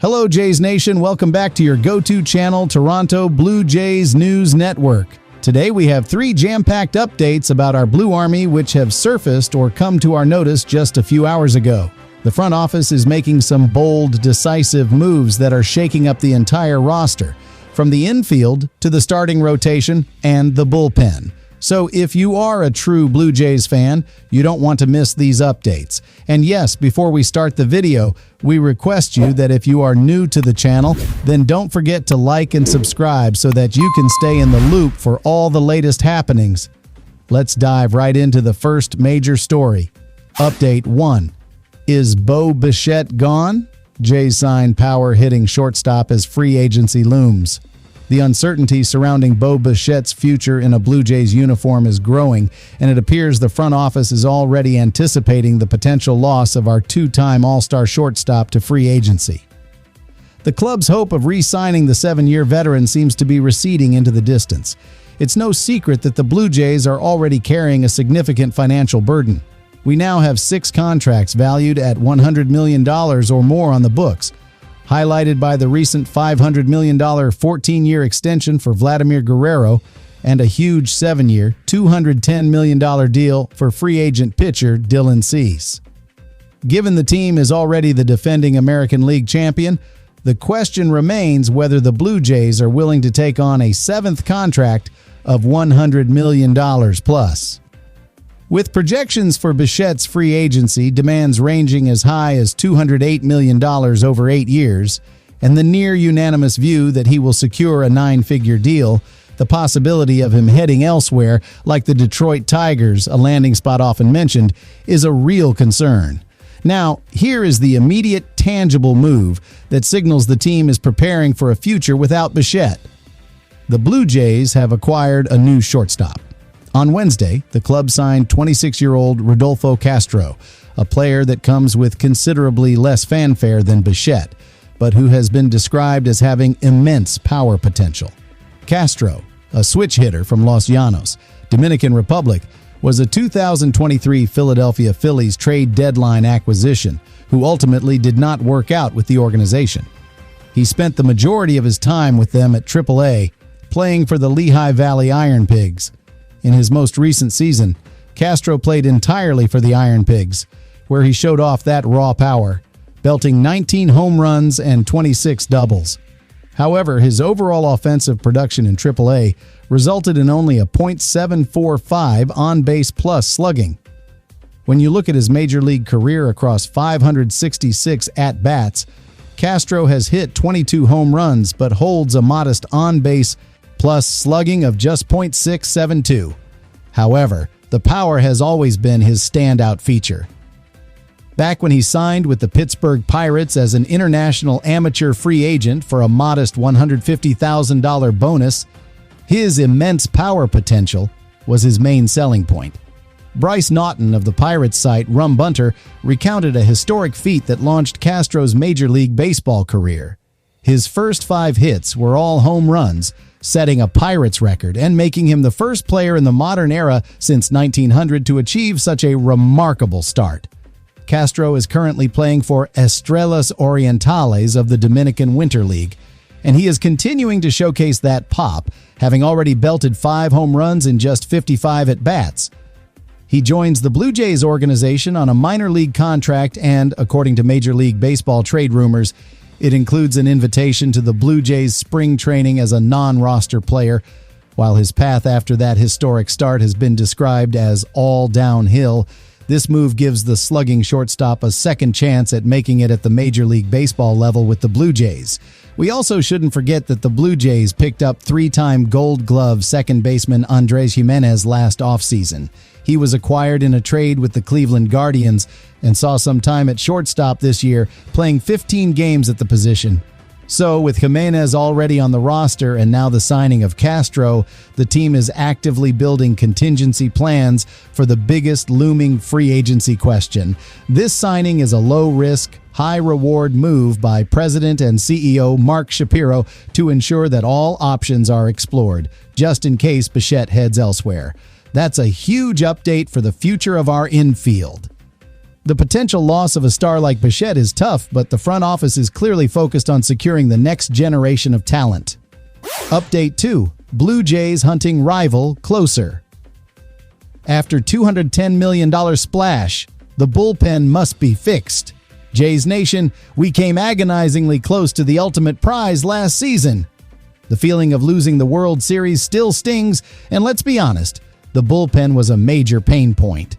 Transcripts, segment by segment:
Hello, Jays Nation. Welcome back to your go-to channel, Toronto Blue Jays News Network. Today we have 3 jam-packed updates about our Blue Army which have surfaced or come to our notice just a few hours ago. The front office is making some bold, decisive moves that are shaking up the entire roster, from the infield to the starting rotation and the bullpen. So if you are a true Blue Jays fan, you don't want to miss these updates. And yes, before we start the video, we request you that if you are new to the channel, then don't forget to like and subscribe so that you can stay in the loop for all the latest happenings. Let's dive right into the first major story. Update 1. Is Bichette gone? Jays sign power-hitting shortstop as free agency looms. The uncertainty surrounding Bichette's future in a Blue Jays uniform is growing, and it appears the front office is already anticipating the potential loss of our 2-time All-Star shortstop to free agency. The club's hope of re-signing the 7-year veteran seems to be receding into the distance. It's no secret that the Blue Jays are already carrying a significant financial burden. We now have 6 contracts valued at $100 million or more on the books, highlighted by the recent $500 million 14-year extension for Vladimir Guerrero and a huge 7-year, $210 million deal for free agent pitcher Dylan Cease. Given the team is already the defending American League champion, the question remains whether the Blue Jays are willing to take on a 7th contract of $100 million plus. With projections for Bichette's free agency demands ranging as high as $208 million over 8 years, and the near-unanimous view that he will secure a 9-figure deal, the possibility of him heading elsewhere, like the Detroit Tigers, a landing spot often mentioned, is a real concern. Now, here is the immediate, tangible move that signals the team is preparing for a future without Bichette. The Blue Jays have acquired a new shortstop. On Wednesday, the club signed 26-year-old Rodolfo Castro, a player that comes with considerably less fanfare than Bichette, but who has been described as having immense power potential. Castro, a switch hitter from Los Llanos, Dominican Republic, was a 2023 Philadelphia Phillies trade deadline acquisition, who ultimately did not work out with the organization. He spent the majority of his time with them at AAA, playing for the Lehigh Valley Iron Pigs. In his most recent season, Castro played entirely for the Iron Pigs, where he showed off that raw power, belting 19 home runs and 26 doubles. However, his overall offensive production in AAA resulted in only a .745 on-base plus slugging. When you look at his major league career across 566 at-bats, Castro has hit 22 home runs but holds a modest on-base plus slugging of just .672. However, the power has always been his standout feature. Back when he signed with the Pittsburgh Pirates as an international amateur free agent for a modest $150,000 bonus, his immense power potential was his main selling point. Bryce Naughton of the Pirates site Rum Bunter recounted a historic feat that launched Castro's Major League Baseball career. His first 5 hits were all home runs, setting a Pirates record and making him the first player in the modern era since 1900 to achieve such a remarkable start. Castro is currently playing for Estrellas Orientales of the Dominican Winter League, and he is continuing to showcase that pop, having already belted 5 home runs in just 55 at-bats. He joins the Blue Jays organization on a minor league contract and, according to Major League Baseball trade rumors, it includes an invitation to the Blue Jays spring training as a non-roster player, while his path after that historic start has been described as all downhill. This move gives the slugging shortstop a second chance at making it at the Major League Baseball level with the Blue Jays. We also shouldn't forget that the Blue Jays picked up 3-time Gold Glove second baseman Andres Gimenez last offseason. He was acquired in a trade with the Cleveland Guardians and saw some time at shortstop this year, playing 15 games at the position. So, with Gimenez already on the roster and now the signing of Castro, the team is actively building contingency plans for the biggest looming free agency question. This signing is a low-risk, high-reward move by President and CEO Mark Shapiro to ensure that all options are explored, just in case Bichette heads elsewhere. That's a huge update for the future of our infield. The potential loss of a star like Bichette is tough, but the front office is clearly focused on securing the next generation of talent. Update 2. Blue Jays hunting rival closer. After $210 million splash, the bullpen must be fixed. Jays Nation, we came agonizingly close to the ultimate prize last season. The feeling of losing the World Series still stings, and let's be honest, the bullpen was a major pain point.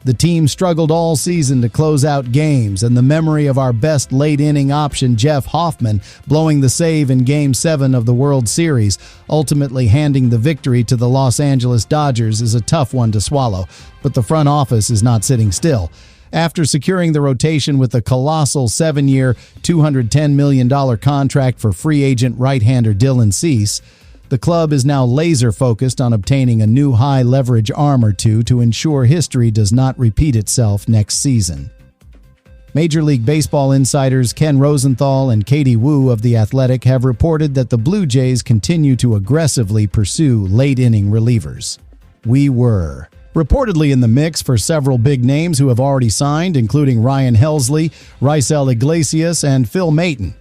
The team struggled all season to close out games, and the memory of our best late-inning option, Jeff Hoffman, blowing the save in Game 7 of the World Series, ultimately handing the victory to the Los Angeles Dodgers, is a tough one to swallow, but the front office is not sitting still. After securing the rotation with a colossal 7-year, $210 million contract for free agent right-hander Dylan Cease, the club is now laser-focused on obtaining a new high-leverage arm or two to ensure history does not repeat itself next season. Major League Baseball insiders Ken Rosenthal and Katie Wu of The Athletic have reported that the Blue Jays continue to aggressively pursue late-inning relievers. We were reportedly in the mix for several big names who have already signed, including Ryan Helsley, Helsley and Iglesias, and Phil Maton.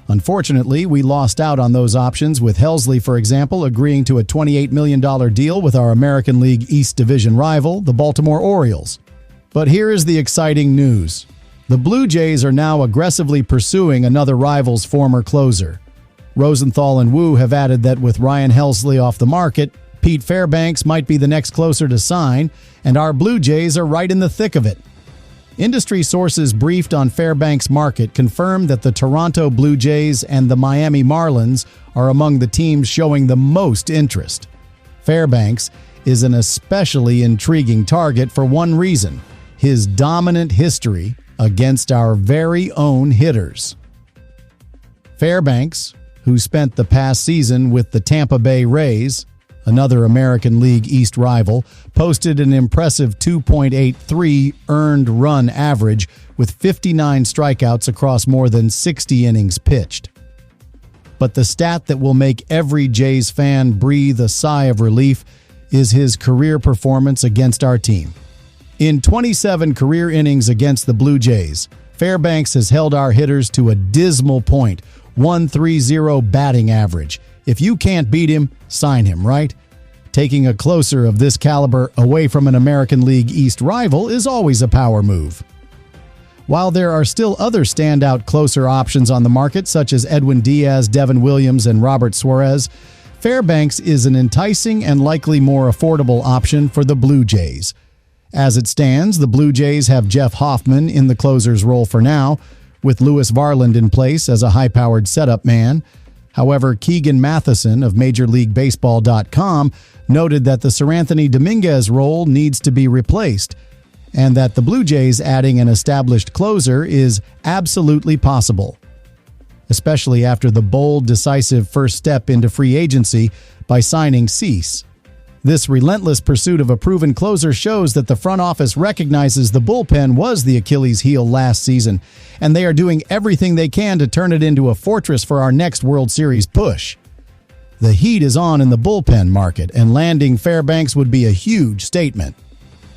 Unfortunately, we lost out on those options, with Helsley, for example, agreeing to a $28 million deal with our American League East Division rival, the Baltimore Orioles. But here is the exciting news. The Blue Jays are now aggressively pursuing another rival's former closer. Rosenthal and Wu have added that with Ryan Helsley off the market, Pete Fairbanks might be the next closer to sign, and our Blue Jays are right in the thick of it. Industry sources briefed on Fairbanks' market confirmed that the Toronto Blue Jays and the Miami Marlins are among the teams showing the most interest. Fairbanks is an especially intriguing target for one reason: his dominant history against our very own hitters. Fairbanks, who spent the past season with the Tampa Bay Rays, another American League East rival, posted an impressive 2.83 earned run average with 59 strikeouts across more than 60 innings pitched. But the stat that will make every Jays fan breathe a sigh of relief is his career performance against our team. In 27 career innings against the Blue Jays, Fairbanks has held our hitters to a dismal point, 1.30 batting average. If you can't beat him, sign him, right? Taking a closer of this caliber away from an American League East rival is always a power move. While there are still other standout closer options on the market, such as Edwin Diaz, Devin Williams, and Robert Suarez, Fairbanks is an enticing and likely more affordable option for the Blue Jays. As it stands, the Blue Jays have Jeff Hoffman in the closer's role for now, with Lewis Varland in place as a high-powered setup man. However, Keegan Matheson of MajorLeagueBaseball.com noted that the Seranthony Dominguez role needs to be replaced, and that the Blue Jays adding an established closer is absolutely possible, especially after the bold, decisive first step into free agency by signing Cease. This relentless pursuit of a proven closer shows that the front office recognizes the bullpen was the Achilles heel last season, and they are doing everything they can to turn it into a fortress for our next World Series push. The heat is on in the bullpen market, and landing Fairbanks would be a huge statement.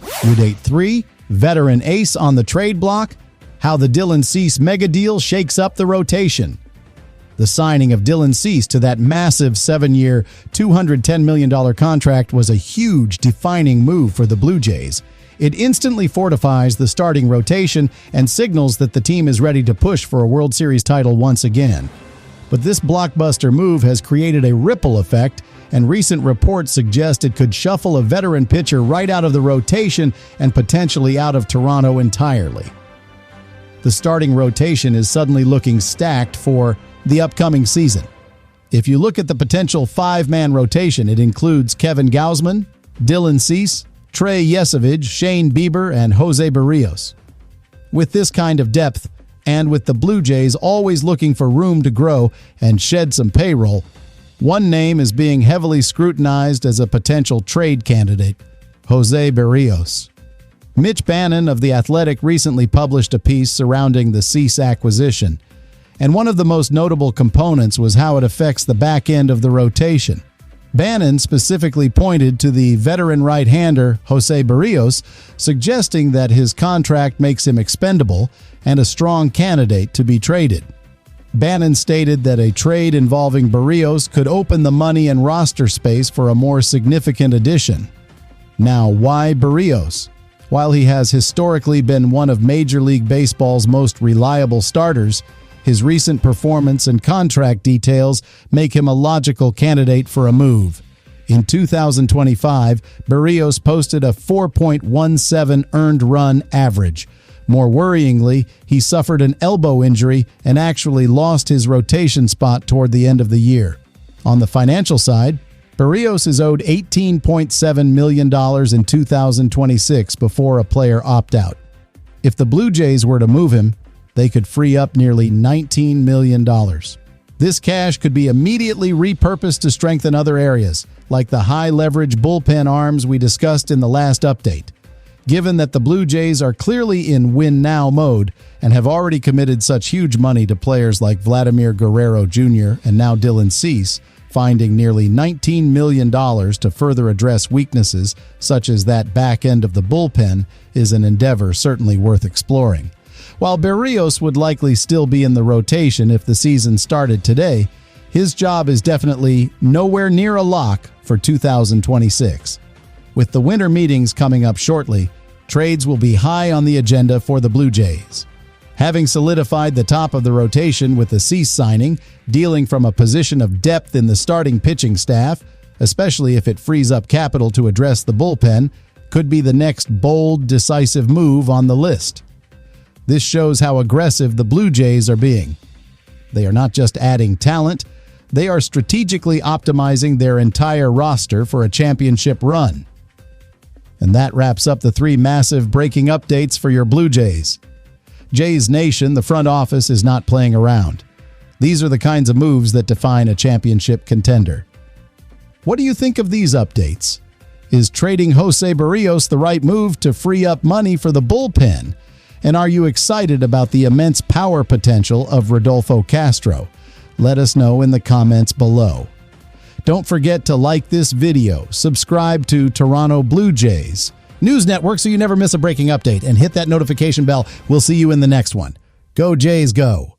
Update 3, veteran ace on the trade block, how the Dylan Cease mega deal shakes up the rotation. The signing of Dylan Cease to that massive 7-year, $210 million contract was a huge defining move for the Blue Jays. It instantly fortifies the starting rotation and signals that the team is ready to push for a World Series title once again. But this blockbuster move has created a ripple effect, and recent reports suggest it could shuffle a veteran pitcher right out of the rotation and potentially out of Toronto entirely. The starting rotation is suddenly looking stacked for the upcoming season. If you look at the potential 5-man rotation, it includes Kevin Gausman, Dylan Cease, Trey Yesavage, Shane Bieber, and José Berríos. With this kind of depth, and with the Blue Jays always looking for room to grow and shed some payroll, one name is being heavily scrutinized as a potential trade candidate: José Berríos. Mitch Bannon of The Athletic recently published a piece surrounding the Cease acquisition, and one of the most notable components was how it affects the back end of the rotation. Bannon specifically pointed to the veteran right-hander José Berríos, suggesting that his contract makes him expendable and a strong candidate to be traded. Bannon stated that a trade involving Berríos could open the money and roster space for a more significant addition. Now, why Berríos? While he has historically been one of Major League Baseball's most reliable starters, his recent performance and contract details make him a logical candidate for a move. In 2025, Berríos posted a 4.17 earned run average. More worryingly, he suffered an elbow injury and actually lost his rotation spot toward the end of the year. On the financial side, Berríos is owed $18.7 million in 2026 before a player opt-out. If the Blue Jays were to move him, they could free up nearly $19 million. This cash could be immediately repurposed to strengthen other areas, like the high-leverage bullpen arms we discussed in the last update. Given that the Blue Jays are clearly in win-now mode and have already committed such huge money to players like Vladimir Guerrero Jr. and now Dylan Cease, finding nearly $19 million to further address weaknesses such as that back end of the bullpen is an endeavor certainly worth exploring. While Berríos would likely still be in the rotation if the season started today, his job is definitely nowhere near a lock for 2026. With the winter meetings coming up shortly, trades will be high on the agenda for the Blue Jays. Having solidified the top of the rotation with the Cease signing, dealing from a position of depth in the starting pitching staff, especially if it frees up capital to address the bullpen, could be the next bold, decisive move on the list. This shows how aggressive the Blue Jays are being. They are not just adding talent, they are strategically optimizing their entire roster for a championship run. And that wraps up the three massive breaking updates for your Blue Jays. Jays Nation, the front office is not playing around. These are the kinds of moves that define a championship contender. What do you think of these updates? Is trading José Berríos the right move to free up money for the bullpen? And are you excited about the immense power potential of Rodolfo Castro? Let us know in the comments below. Don't forget to like this video, subscribe to Toronto Blue Jays News Network so you never miss a breaking update, and hit that notification bell. We'll see you in the next one. Go Jays, go!